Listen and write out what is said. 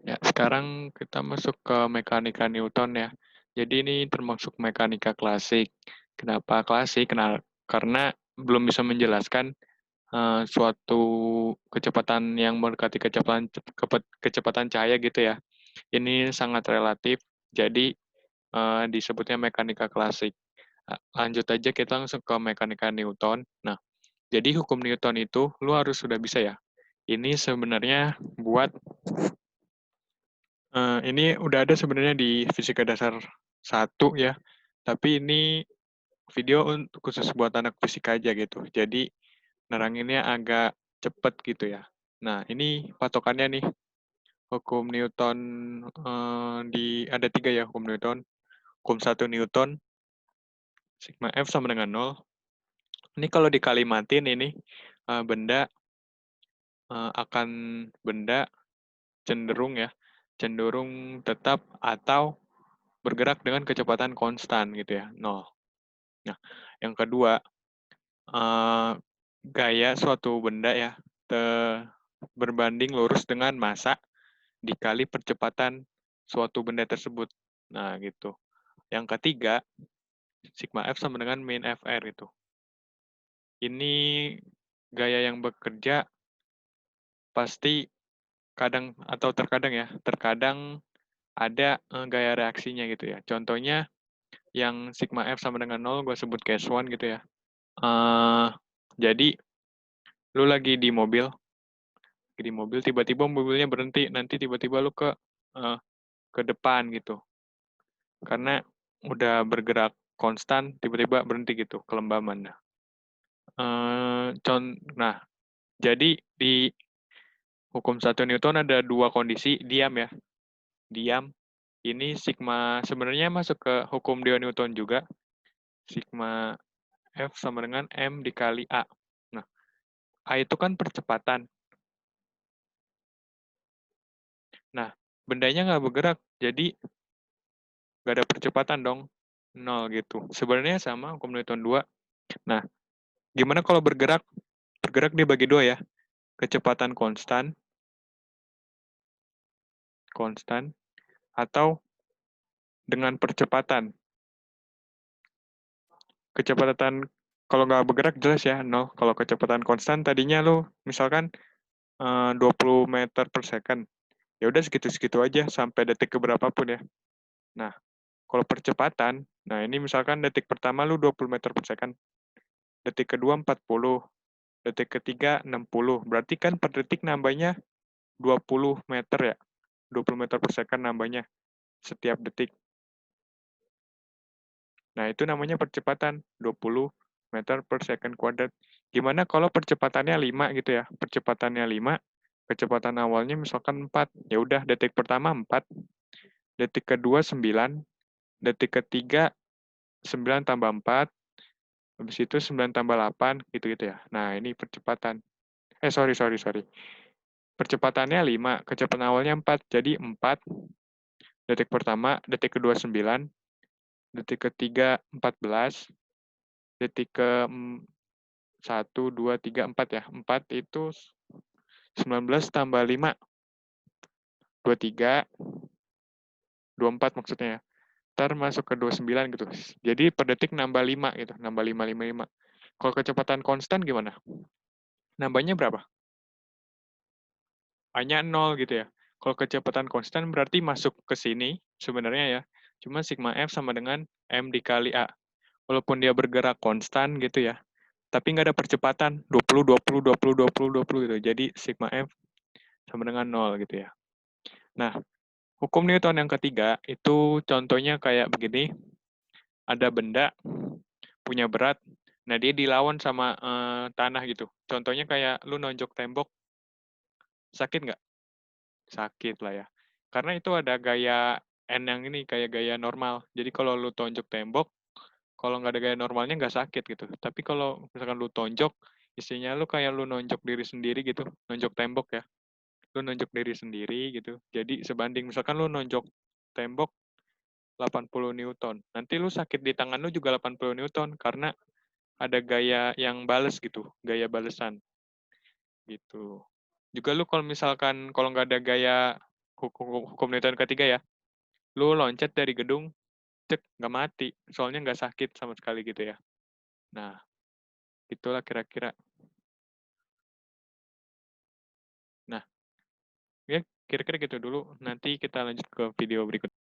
Ya, sekarang kita masuk ke mekanika Newton ya. Jadi ini termasuk mekanika klasik. Kenapa klasik? Karena belum bisa menjelaskan suatu kecepatan yang mendekati kecepatan cahaya gitu ya. Ini sangat relatif, jadi disebutnya mekanika klasik. Lanjut aja kita langsung ke mekanika Newton. Nah, jadi hukum Newton itu lu harus sudah bisa ya. Ini sebenarnya buat ini udah ada sebenarnya di Fisika Dasar 1 ya, tapi ini video khusus buat anak fisika aja gitu. Jadi neranginnya agak cepet gitu ya. Nah, ini patokannya nih, hukum Newton ada 3 ya hukum Newton. Hukum 1 Newton, sigma F sama dengan 0. Ini kalau dikalimatin ini benda akan benda cenderung ya, cenderung tetap atau bergerak dengan kecepatan konstan gitu ya, 0. Nah, yang kedua, gaya suatu benda ya berbanding lurus dengan massa dikali percepatan suatu benda tersebut. Nah, gitu. Yang ketiga, sigma F sama dengan min FR itu. Ini gaya yang bekerja pasti kadang atau terkadang ya, terkadang ada gaya reaksinya gitu ya. Contohnya yang sigma F sama dengan 0, gue sebut case 1 gitu ya. Jadi, lu lagi di mobil, tiba-tiba mobilnya berhenti, nanti tiba-tiba lu ke depan gitu. Karena udah bergerak konstan, tiba-tiba berhenti gitu, kelembaman. Nah, jadi di hukum 1 Newton ada 2 kondisi, diam ya. Diam, ini sigma, sebenarnya masuk ke hukum 2 Newton juga, sigma F sama dengan M dikali A. Nah, A itu kan percepatan. Nah, bendanya nggak bergerak, jadi nggak ada percepatan dong, 0 gitu. Sebenarnya sama hukum Newton 2. Nah, gimana kalau bergerak? Bergerak dibagi 2 ya, kecepatan konstan, atau dengan percepatan. Kecepatan kalau nggak bergerak jelas ya, 0. Kalau kecepatan konstan tadinya lu misalkan 20 meter per second. Ya udah segitu-segitu aja sampai detik keberapa pun ya. Nah, kalau percepatan, nah ini misalkan detik pertama lu 20 meter per second, detik kedua 40, detik ketiga 60. Berarti kan per detik nambahnya 20 meter ya. 20 meter per second nambahnya setiap detik. Nah, itu namanya percepatan 20 meter per second kuadrat. Gimana kalau percepatannya 5 gitu ya? Percepatannya 5, kecepatan awalnya misalkan 4. Ya udah, detik pertama 4, detik kedua 9, detik ketiga 9 tambah 4, habis itu 9 tambah 8, gitu-gitu ya. Nah, ini percepatan. Sorry, sorry, sorry. Percepatannya 5, kecepatan awalnya 4, jadi 4, detik pertama, detik kedua 9, detik ketiga 14, detik ke 1, 2, 3, 4 ya. 4 itu 19 tambah 5, 23, 24 maksudnya ya. Ntar masuk ke 29 gitu. Jadi per detik nambah 5 gitu. Nambah 5, 5, 5. Kalau kecepatan konstan gimana? Nambahnya berapa? Hanya 0 gitu ya. Kalau kecepatan konstan berarti masuk ke sini sebenarnya ya. Cuma sigma F sama dengan M dikali A. Walaupun dia bergerak konstan gitu ya. Tapi nggak ada percepatan. 20, 20, 20, 20, 20 gitu. Jadi sigma F sama dengan 0 gitu ya. Nah, hukum Newton yang ketiga itu contohnya kayak begini. Ada benda punya berat, nah dia dilawan sama tanah gitu. Contohnya kayak lu nonjok tembok, sakit nggak? Sakit lah ya. Karena itu ada gaya N yang ini, kayak gaya normal. Jadi kalau lu tonjok tembok, kalau nggak ada gaya normalnya nggak sakit gitu. Tapi kalau misalkan lu tonjok, isinya lu kayak lu nonjok diri sendiri gitu, nonjok tembok ya. Lu nonjok diri sendiri gitu. Jadi sebanding misalkan lu nonjok tembok 80 Newton. Nanti lu sakit di tangan lu juga 80 Newton karena ada gaya yang bales gitu, gaya balesan gitu. Juga lu kalau misalkan kalau nggak ada gaya hukum Newton ketiga ya. Lu loncat dari gedung, cek, nggak mati. Soalnya nggak sakit sama sekali gitu ya. Nah, itulah kira-kira. Nah, ya kira-kira gitu dulu. Nanti kita lanjut ke video berikutnya.